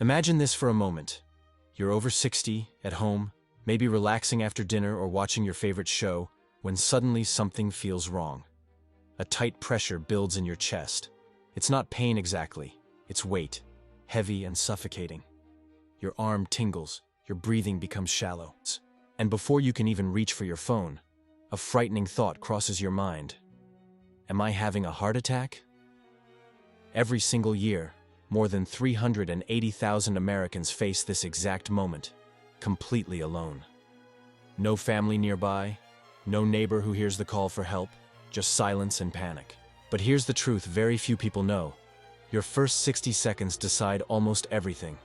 Imagine this for a moment. You're over 60, at home, maybe relaxing after dinner or watching your favorite show, when suddenly something feels wrong. A tight pressure builds in your chest. It's not pain exactly, it's weight, heavy and suffocating. Your arm tingles, your breathing becomes shallow. And before you can even reach for your phone, a frightening thought crosses your mind. Am I having a heart attack? Every single year, more than 380,000 Americans face this exact moment, completely alone. No family nearby, no neighbor who hears the call for help, just silence and panic. But here's the truth very few people know. Your first 60 seconds decide almost everything.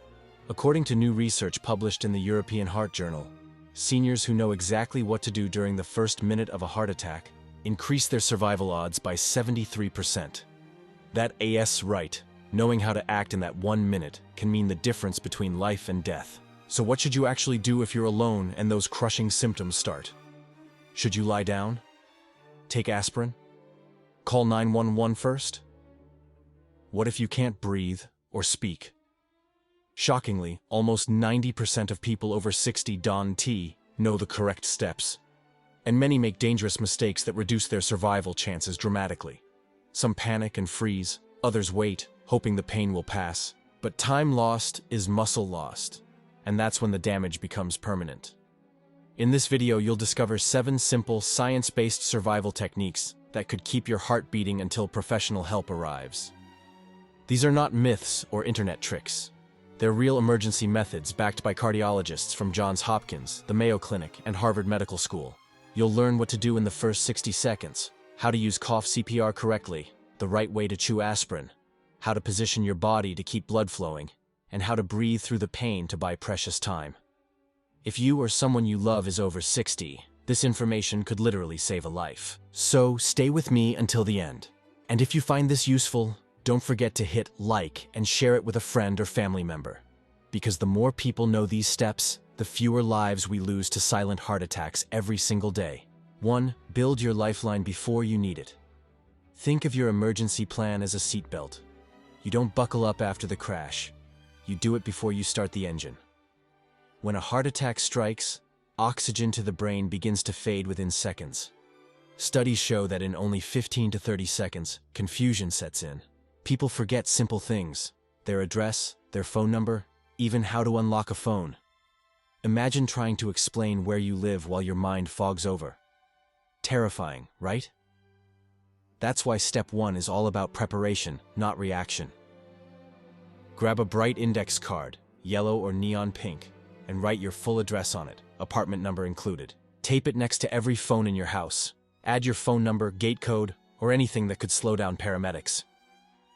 According to new research published in the European Heart Journal, seniors who know exactly what to do during the first minute of a heart attack increase their survival odds by 73%. That's right. Knowing how to act in that 1 minute can mean the difference between life and death. So what should you actually do if you're alone and those crushing symptoms start? Should you lie down? Take aspirin? Call 911 first? What if you can't breathe or speak? Shockingly, almost 90% of people over 60 know the correct steps. And many make dangerous mistakes that reduce their survival chances dramatically. Some panic and freeze, others wait, hoping the pain will pass. But time lost is muscle lost, and that's when the damage becomes permanent. In this video, you'll discover 7 simple, science-based survival techniques that could keep your heart beating until professional help arrives. These are not myths or internet tricks. They're real emergency methods backed by cardiologists from Johns Hopkins, the Mayo Clinic, and Harvard Medical School. You'll learn what to do in the first 60 seconds, how to use cough CPR correctly, the right way to chew aspirin, how to position your body to keep blood flowing, and how to breathe through the pain to buy precious time. If you or someone you love is over 60, this information could literally save a life. So stay with me until the end. And if you find this useful, don't forget to hit like and share it with a friend or family member. Because the more people know these steps, the fewer lives we lose to silent heart attacks every single day. 1. Build your lifeline before you need it. Think of your emergency plan as a seatbelt. You don't buckle up after the crash. You do it before you start the engine. When a heart attack strikes, oxygen to the brain begins to fade within seconds. Studies show that in only 15 to 30 seconds, confusion sets in. People forget simple things: their address, their phone number, even how to unlock a phone. Imagine trying to explain where you live while your mind fogs over. Terrifying, right? That's why step 1 is all about preparation, not reaction. Grab a bright index card, yellow or neon pink, and write your full address on it, apartment number included. Tape it next to every phone in your house. Add your phone number, gate code, or anything that could slow down paramedics.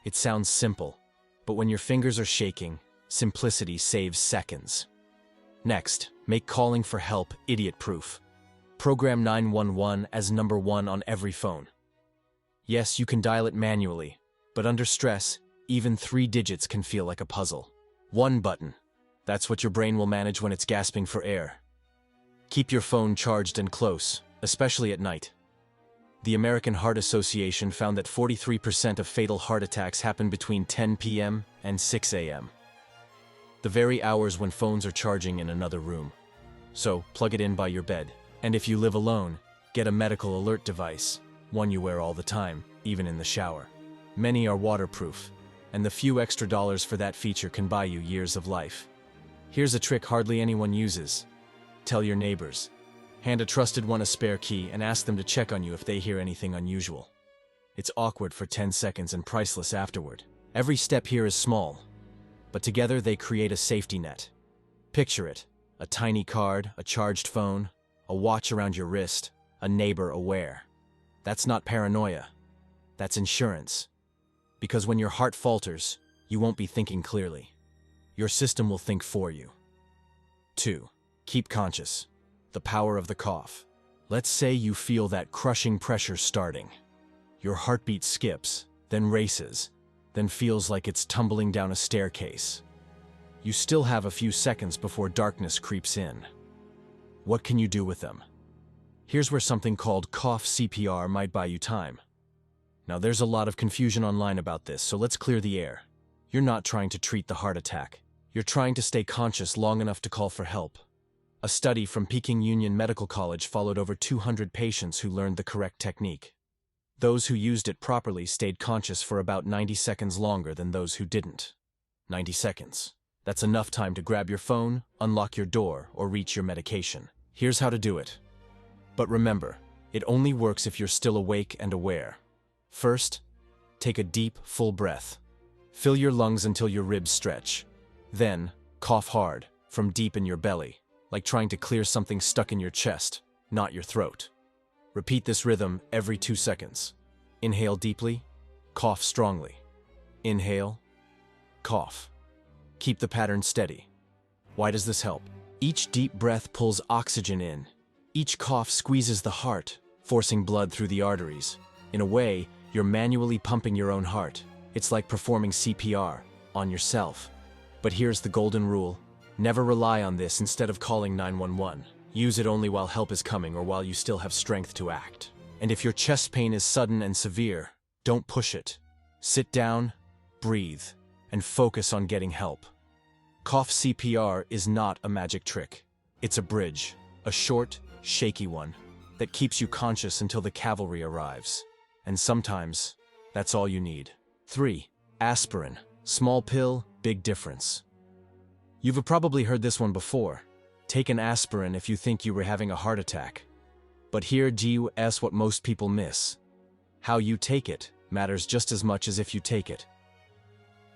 It sounds simple, but when your fingers are shaking, simplicity saves seconds. Next, make calling for help idiot-proof. Program 911 as number 1 on every phone. Yes, you can dial it manually, but under stress, even 3 digits can feel like a puzzle. 1 button. That's what your brain will manage when it's gasping for air. Keep your phone charged and close, especially at night. The American Heart Association found that 43% of fatal heart attacks happen between 10 p.m. and 6 a.m. The very hours when phones are charging in another room. So, plug it in by your bed. And if you live alone, get a medical alert device, one you wear all the time, even in the shower. Many are waterproof, and the few extra dollars for that feature can buy you years of life. Here's a trick hardly anyone uses. Tell your neighbors. Hand a trusted one a spare key and ask them to check on you if they hear anything unusual. It's awkward for 10 seconds and priceless afterward. Every step here is small, but together they create a safety net. Picture it: a tiny card, a charged phone, a watch around your wrist, a neighbor aware. That's not paranoia. That's insurance. Because when your heart falters, you won't be thinking clearly. Your system will think for you. 2. Keep conscious. The power of the cough. Let's say you feel that crushing pressure starting. Your heartbeat skips, then races, then feels like it's tumbling down a staircase. You still have a few seconds before darkness creeps in. What can you do with them? Here's where something called cough CPR might buy you time. Now, there's a lot of confusion online about this, so let's clear the air. You're not trying to treat the heart attack. You're trying to stay conscious long enough to call for help. A study from Peking Union Medical College followed over 200 patients who learned the correct technique. Those who used it properly stayed conscious for about 90 seconds longer than those who didn't. 90 seconds. That's enough time to grab your phone, unlock your door, or reach your medication. Here's how to do it. But remember, it only works if you're still awake and aware. First, take a deep, full breath. Fill your lungs until your ribs stretch. Then, cough hard, from deep in your belly, like trying to clear something stuck in your chest, not your throat. Repeat this rhythm every 2 seconds. Inhale deeply, cough strongly. Inhale, cough. Keep the pattern steady. Why does this help? Each deep breath pulls oxygen in. Each cough squeezes the heart, forcing blood through the arteries. In a way, you're manually pumping your own heart. It's like performing CPR on yourself. But here's the golden rule. Never rely on this instead of calling 911. Use it only while help is coming or while you still have strength to act. And if your chest pain is sudden and severe, don't push it. Sit down, breathe, and focus on getting help. Cough CPR is not a magic trick. It's a bridge, a short, shaky one, that keeps you conscious until the cavalry arrives. And sometimes, that's all you need. 3. Aspirin. Small pill, big difference. You've probably heard this one before. Take an aspirin if you think you were having a heart attack. But here's what most people miss. How you take it matters just as much as if you take it.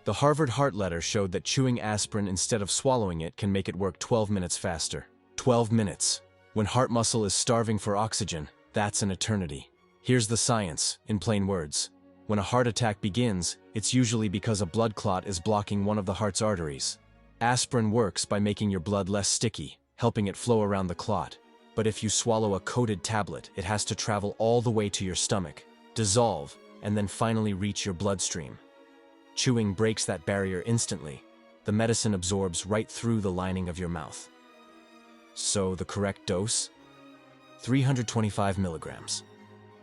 The Harvard Heart Letter showed that chewing aspirin instead of swallowing it can make it work 12 minutes faster. 12 minutes. When heart muscle is starving for oxygen, that's an eternity. Here's the science, in plain words. When a heart attack begins, it's usually because a blood clot is blocking one of the heart's arteries. Aspirin works by making your blood less sticky, helping it flow around the clot. But if you swallow a coated tablet, it has to travel all the way to your stomach, dissolve, and then finally reach your bloodstream. Chewing breaks that barrier instantly. The medicine absorbs right through the lining of your mouth. So the correct dose? 325 milligrams.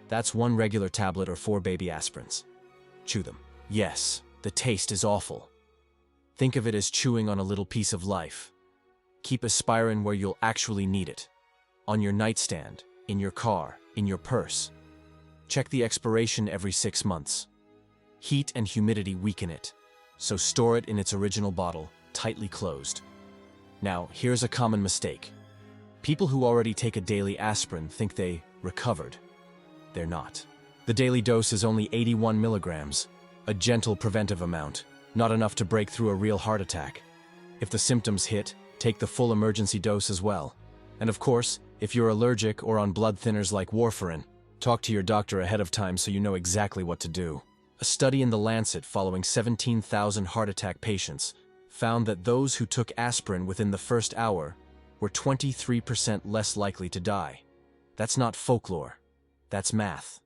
That's 1 regular tablet or 4 baby aspirins. Chew them. Yes, the taste is awful. Think of it as chewing on a little piece of life. Keep aspirin where you'll actually need it. On your nightstand, in your car, in your purse. Check the expiration every 6 months. Heat and humidity weaken it, so store it in its original bottle, tightly closed. Now, here's a common mistake. People who already take a daily aspirin think they recovered. They're not. The daily dose is only 81 milligrams, a gentle preventive amount, not enough to break through a real heart attack. If the symptoms hit, take the full emergency dose as well. And of course, if you're allergic or on blood thinners like warfarin, talk to your doctor ahead of time so you know exactly what to do. A study in The Lancet following 17,000 heart attack patients found that those who took aspirin within the first hour were 23% less likely to die. That's not folklore. That's math.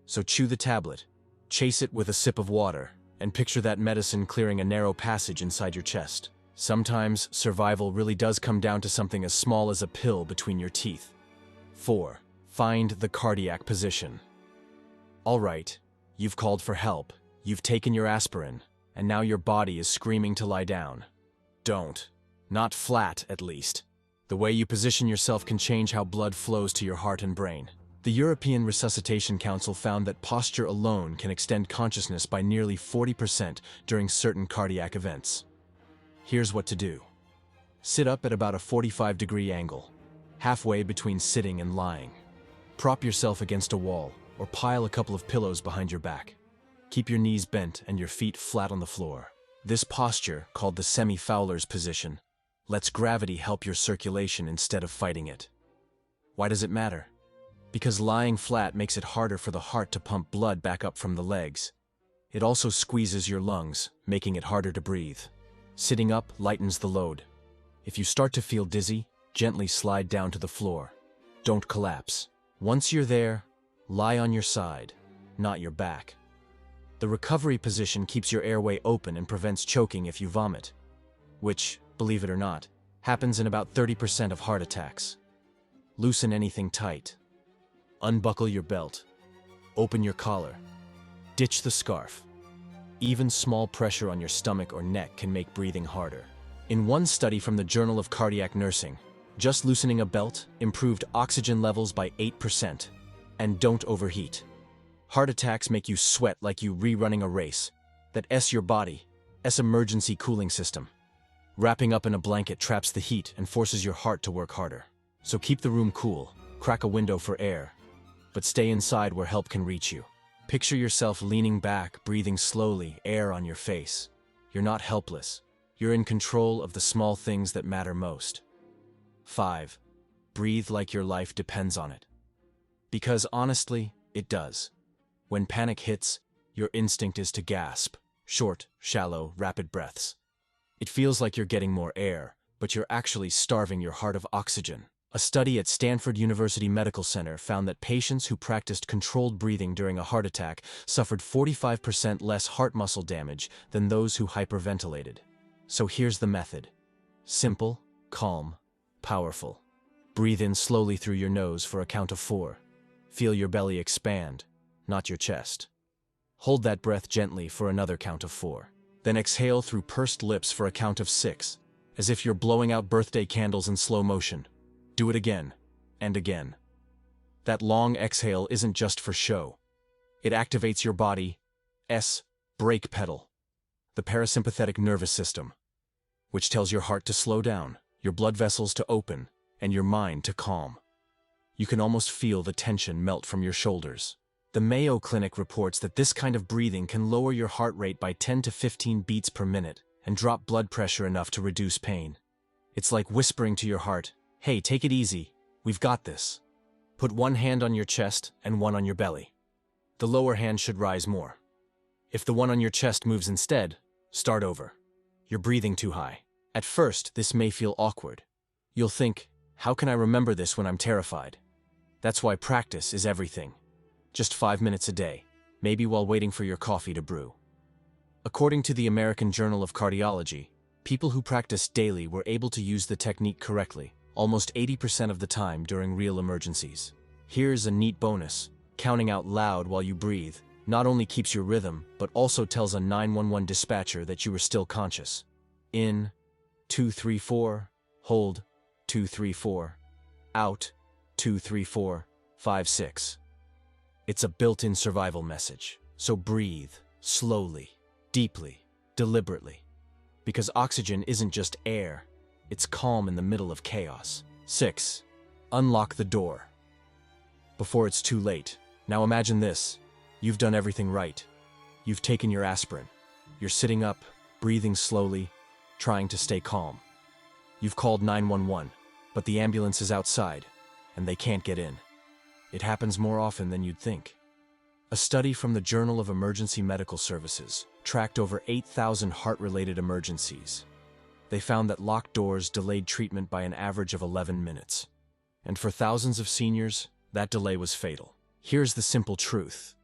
So chew the tablet, chase it with a sip of water, and picture that medicine clearing a narrow passage inside your chest. Sometimes survival really does come down to something as small as a pill between your teeth. 4. Find the cardiac position. All right, you've called for help, you've taken your aspirin, and now your body is screaming to lie down. Don't. Not flat, at least. The way you position yourself can change how blood flows to your heart and brain. The European Resuscitation Council found that posture alone can extend consciousness by nearly 40% during certain cardiac events. Here's what to do. Sit up at about a 45-degree angle, halfway between sitting and lying. Prop yourself against a wall, or pile a couple of pillows behind your back. Keep your knees bent and your feet flat on the floor. This posture, called the semi-Fowler's position, lets gravity help your circulation instead of fighting it. Why does it matter? Because lying flat makes it harder for the heart to pump blood back up from the legs. It also squeezes your lungs, making it harder to breathe. Sitting up lightens the load. If you start to feel dizzy, gently slide down to the floor. Don't collapse. Once you're there, lie on your side, not your back. The recovery position keeps your airway open and prevents choking if you vomit, which, believe it or not, happens in about 30% of heart attacks. Loosen anything tight. Unbuckle your belt. Open your collar. Ditch the scarf. Even small pressure on your stomach or neck can make breathing harder. In one study from the Journal of Cardiac Nursing, just loosening a belt improved oxygen levels by 8%. And don't overheat. Heart attacks make you sweat like you rerunning a race. That your body, emergency cooling system. Wrapping up in a blanket traps the heat and forces your heart to work harder. So keep the room cool, crack a window for air, but stay inside where help can reach you. Picture yourself leaning back, breathing slowly, air on your face. You're not helpless. You're in control of the small things that matter most. 5. Breathe like your life depends on it. Because honestly, it does. When panic hits, your instinct is to gasp, short, shallow, rapid breaths. It feels like you're getting more air, but you're actually starving your heart of oxygen. A study at Stanford University Medical Center found that patients who practiced controlled breathing during a heart attack suffered 45% less heart muscle damage than those who hyperventilated. So here's the method. Simple, calm, powerful. Breathe in slowly through your nose for a count of 4. Feel your belly expand, not your chest. Hold that breath gently for another count of 4. Then exhale through pursed lips for a count of 6, as if you're blowing out birthday candles in slow motion. Do it again, and again. That long exhale isn't just for show. It activates your body's brake pedal, the parasympathetic nervous system, which tells your heart to slow down, your blood vessels to open, and your mind to calm. You can almost feel the tension melt from your shoulders. The Mayo Clinic reports that this kind of breathing can lower your heart rate by 10 to 15 beats per minute and drop blood pressure enough to reduce pain. It's like whispering to your heart, "Hey, take it easy. We've got this." Put one hand on your chest and one on your belly. The lower hand should rise more. If the one on your chest moves instead, start over. You're breathing too high. At first, this may feel awkward. You'll think, how can I remember this when I'm terrified? That's why practice is everything. Just 5 minutes a day, maybe while waiting for your coffee to brew. According to the American Journal of Cardiology, people who practice daily were able to use the technique correctly, almost 80% of the time during real emergencies. Here's a neat bonus. Counting out loud while you breathe not only keeps your rhythm, but also tells a 911 dispatcher that you are still conscious. In, 2, 3, 4, hold, 2, 3, 4, out, 2, 3, 4, 5, 6. It's a built-in survival message, so breathe, slowly, deeply, deliberately. Because oxygen isn't just air, it's calm in the middle of chaos. 6. Unlock the door. Before it's too late. Now imagine this. You've done everything right. You've taken your aspirin. You're sitting up, breathing slowly, trying to stay calm. You've called 911, but the ambulance is outside, and they can't get in. It happens more often than you'd think. A study from the Journal of Emergency Medical Services tracked over 8,000 heart-related emergencies. They found that locked doors delayed treatment by an average of 11 minutes. And for thousands of seniors, that delay was fatal. Here's the simple truth.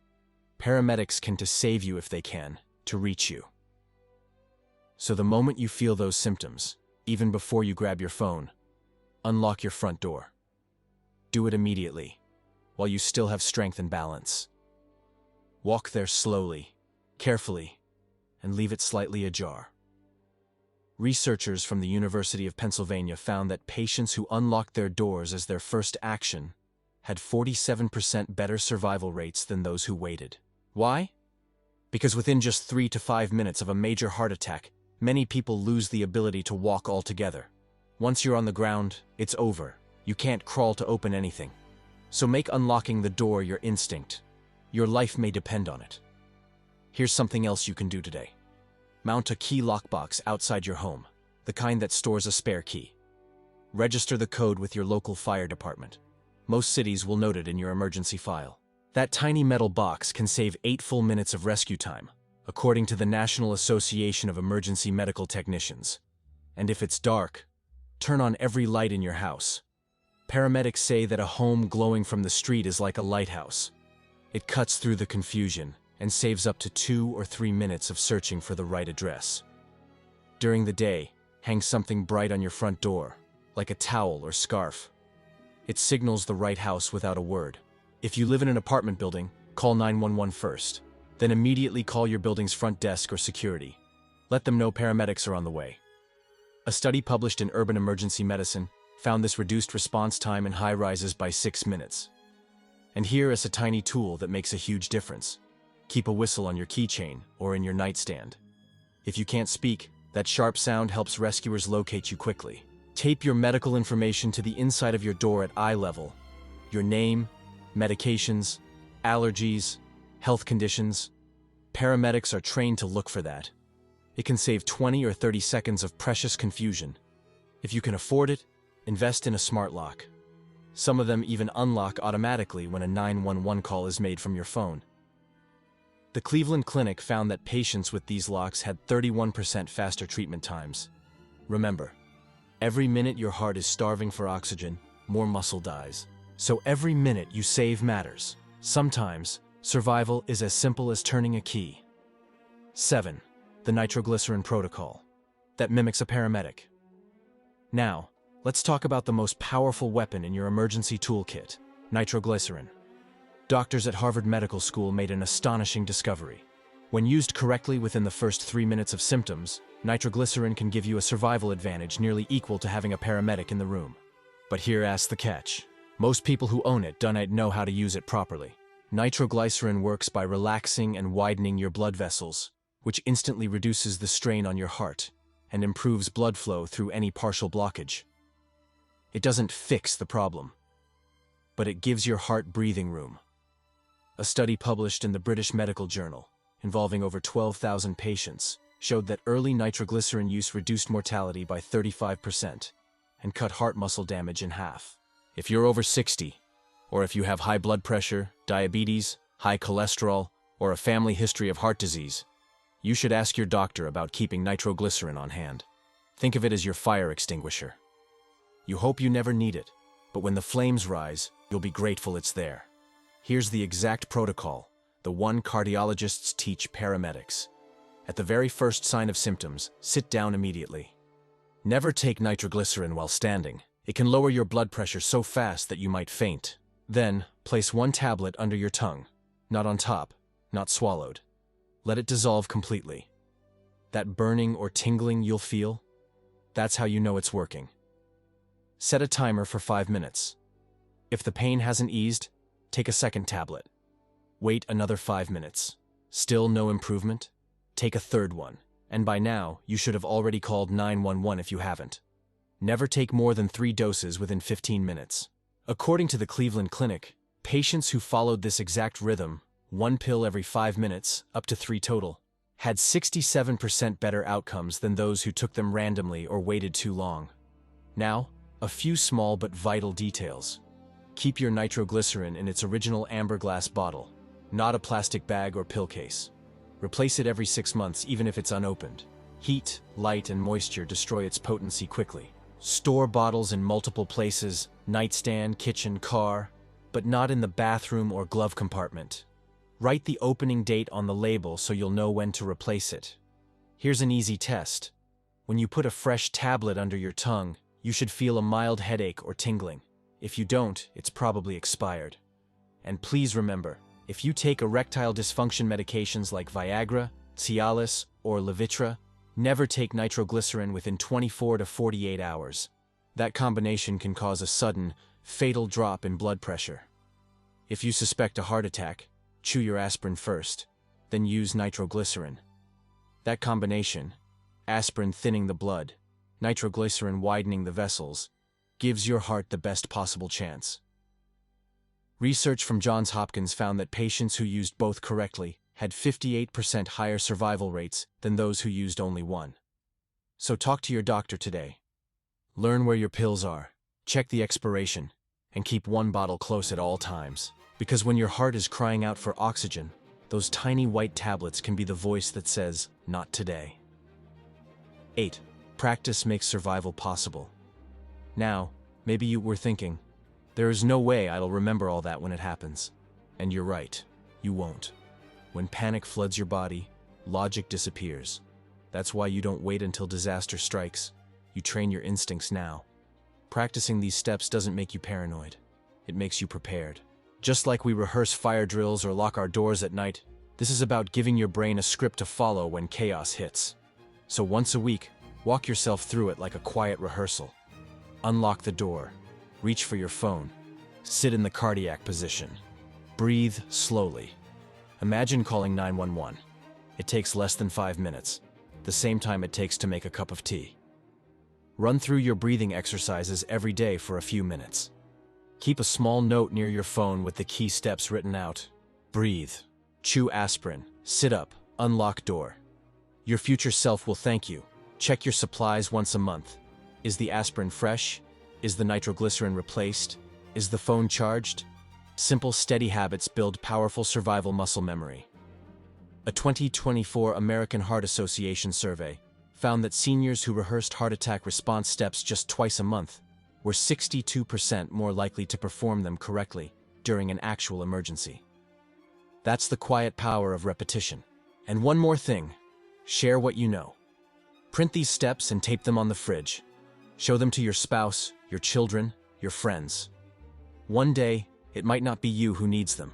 Paramedics can to save you if they can, to reach you. So the moment you feel those symptoms, even before you grab your phone, unlock your front door. Do it immediately, while you still have strength and balance. Walk there slowly, carefully, and leave it slightly ajar. Researchers from the University of Pennsylvania found that patients who unlocked their doors as their first action had 47% better survival rates than those who waited. Why? Because within just 3 to 5 minutes of a major heart attack, many people lose the ability to walk altogether. Once you're on the ground, it's over. You can't crawl to open anything. So make unlocking the door your instinct. Your life may depend on it. Here's something else you can do today. Mount a key lockbox outside your home, the kind that stores a spare key. Register the code with your local fire department. Most cities will note it in your emergency file. That tiny metal box can save 8 full minutes of rescue time, according to the National Association of Emergency Medical Technicians. And if it's dark, turn on every light in your house. Paramedics say that a home glowing from the street is like a lighthouse. It cuts through the confusion and saves up to 2 or 3 minutes of searching for the right address. During the day, hang something bright on your front door, like a towel or scarf. It signals the right house without a word. If you live in an apartment building, call 911 first. Then immediately call your building's front desk or security. Let them know paramedics are on the way. A study published in Urban Emergency Medicine found this reduced response time in high rises by 6 minutes. And here is a tiny tool that makes a huge difference. Keep a whistle on your keychain or in your nightstand. If you can't speak, that sharp sound helps rescuers locate you quickly. Tape your medical information to the inside of your door at eye level. Your name, medications, allergies, health conditions. Paramedics are trained to look for that. It can save 20 or 30 seconds of precious confusion. If you can afford it, invest in a smart lock. Some of them even unlock automatically when a 911 call is made from your phone. The Cleveland Clinic found that patients with these locks had 31% faster treatment times. Remember, every minute your heart is starving for oxygen, more muscle dies. So every minute you save matters. Sometimes, survival is as simple as turning a key. 7. The nitroglycerin protocol. That mimics a paramedic. Now, let's talk about the most powerful weapon in your emergency toolkit, nitroglycerin. Doctors at Harvard Medical School made an astonishing discovery. When used correctly within the first 3 minutes of symptoms, nitroglycerin can give you a survival advantage nearly equal to having a paramedic in the room. But here's the catch. Most people who own it don't know how to use it properly. Nitroglycerin works by relaxing and widening your blood vessels, which instantly reduces the strain on your heart and improves blood flow through any partial blockage. It doesn't fix the problem, but it gives your heart breathing room. A study published in the British Medical Journal, involving over 12,000 patients, showed that early nitroglycerin use reduced mortality by 35% and cut heart muscle damage in half. If you're over 60, or if you have high blood pressure, diabetes, high cholesterol, or a family history of heart disease, you should ask your doctor about keeping nitroglycerin on hand. Think of it as your fire extinguisher. You hope you never need it, but when the flames rise, you'll be grateful it's there. Here's the exact protocol, the one cardiologists teach paramedics. At the very first sign of symptoms, sit down immediately. Never take nitroglycerin while standing. It can lower your blood pressure so fast that you might faint. Then, place one tablet under your tongue, not on top, not swallowed. Let it dissolve completely. That burning or tingling you'll feel, that's how you know it's working. Set a timer for 5 minutes. If the pain hasn't eased, take a second tablet. Wait another 5 minutes. Still no improvement? Take a third one. And by now, you should have already called 911 if you haven't. Never take more than 3 doses within 15 minutes. According to the Cleveland Clinic, patients who followed this exact rhythm, 1 pill every 5 minutes, up to 3 total, had 67% better outcomes than those who took them randomly or waited too long. Now, a few small but vital details. Keep your nitroglycerin in its original amber glass bottle, not a plastic bag or pill case. Replace it every 6 months even if it's unopened. Heat, light, and moisture destroy its potency quickly. Store bottles in multiple places, nightstand, kitchen, car, but not in the bathroom or glove compartment. Write the opening date on the label so you'll know when to replace it. Here's an easy test. When you put a fresh tablet under your tongue, you should feel a mild headache or tingling. If you don't, it's probably expired. And please remember, if you take erectile dysfunction medications like Viagra, Cialis, or Levitra, never take nitroglycerin within 24 to 48 hours. That combination can cause a sudden, fatal drop in blood pressure. If you suspect a heart attack, chew your aspirin first, then use nitroglycerin. That combination, aspirin thinning the blood, nitroglycerin widening the vessels, gives your heart the best possible chance. Research from Johns Hopkins found that patients who used both correctly had 58% higher survival rates than those who used only one. So talk to your doctor today. Learn where your pills are, check the expiration, and keep one bottle close at all times. Because when your heart is crying out for oxygen, those tiny white tablets can be the voice that says, "Not today." 8. Practice makes survival possible. Now, maybe you were thinking, there is no way I'll remember all that when it happens. And you're right, you won't. When panic floods your body, logic disappears. That's why you don't wait until disaster strikes. You train your instincts now. Practicing these steps doesn't make you paranoid. It makes you prepared. Just like we rehearse fire drills or lock our doors at night, this is about giving your brain a script to follow when chaos hits. So once a week, Walk yourself through it like a quiet rehearsal. Unlock the door. Reach for your phone. Sit in the cardiac position. Breathe slowly. Imagine calling 911. It takes less than 5 minutes, the same time it takes to make a cup of tea. Run through your breathing exercises every day for a few minutes. Keep a small note near your phone with the key steps written out. Breathe. Chew aspirin. Sit up. Unlock door. Your future self will thank you. Check your supplies once a month. Is the aspirin fresh? Is the nitroglycerin replaced? Is the phone charged? Simple, steady habits build powerful survival muscle memory. A 2024 American Heart Association survey found that seniors who rehearsed heart attack response steps just twice a month were 62% more likely to perform them correctly during an actual emergency. That's the quiet power of repetition. And one more thing, share what you know. Print these steps and tape them on the fridge. Show them to your spouse, your children, your friends. One day, it might not be you who needs them.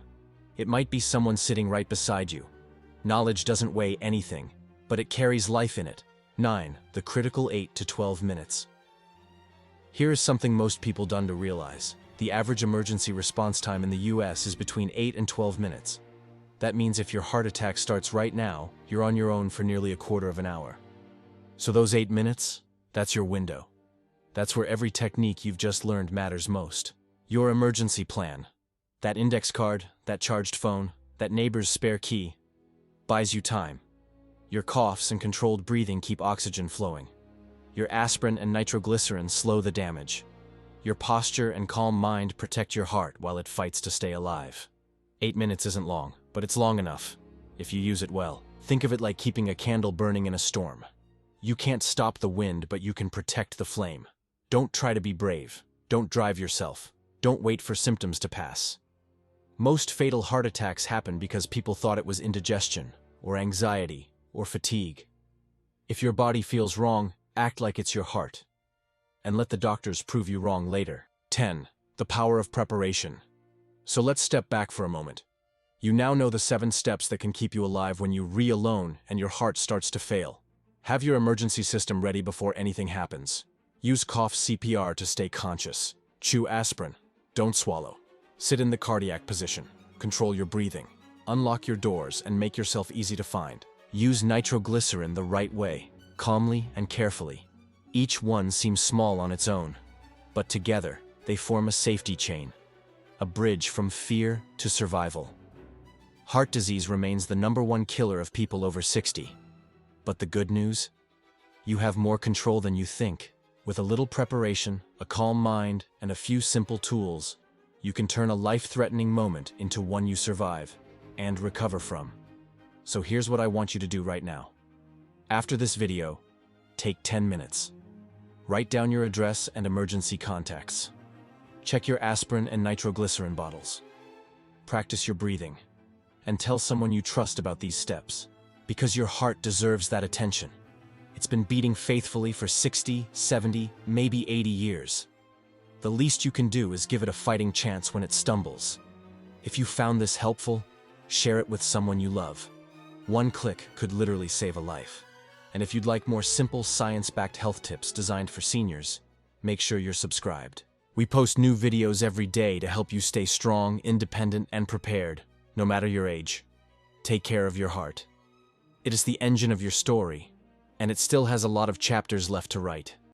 It might be someone sitting right beside you. Knowledge doesn't weigh anything, but it carries life in it. 9. The critical 8 to 12 minutes. Here is something most people don't realize. The average emergency response time in the US is between 8 and 12 minutes. That means if your heart attack starts right now, you're on your own for nearly a quarter of an hour. So those 8 minutes, that's your window. That's where every technique you've just learned matters most. Your emergency plan. That index card, that charged phone, that neighbor's spare key, buys you time. Your coughs and controlled breathing keep oxygen flowing. Your aspirin and nitroglycerin slow the damage. Your posture and calm mind protect your heart while it fights to stay alive. 8 minutes isn't long, but it's long enough, if you use it well. Think of it like keeping a candle burning in a storm. You can't stop the wind, but you can protect the flame. Don't try to be brave. Don't drive yourself. Don't wait for symptoms to pass. Most fatal heart attacks happen because people thought it was indigestion, or anxiety, or fatigue. If your body feels wrong, act like it's your heart. And let the doctors prove you wrong later. 10. The power of preparation. So let's step back for a moment. You now know the 7 steps that can keep you alive when you alone and your heart starts to fail. Have your emergency system ready before anything happens. Use cough CPR to stay conscious. Chew aspirin. Don't swallow. Sit in the cardiac position. Control your breathing. Unlock your doors and make yourself easy to find. Use nitroglycerin the right way, calmly and carefully. Each one seems small on its own, but together they form a safety chain, a bridge from fear to survival. Heart disease remains the #1 killer of people over 60. But the good news? You have more control than you think. With a little preparation, a calm mind, and a few simple tools, you can turn a life-threatening moment into one you survive and recover from. So here's what I want you to do right now. After this video, take 10 minutes. Write down your address and emergency contacts. Check your aspirin and nitroglycerin bottles. Practice your breathing. And tell someone you trust about these steps. Because your heart deserves that attention. It's been beating faithfully for 60, 70, maybe 80 years. The least you can do is give it a fighting chance when it stumbles. If you found this helpful, share it with someone you love. One click could literally save a life. And if you'd like more simple, science-backed health tips designed for seniors, make sure you're subscribed. We post new videos every day to help you stay strong, independent, and prepared, no matter your age. Take care of your heart. It is the engine of your story, and it still has a lot of chapters left to write.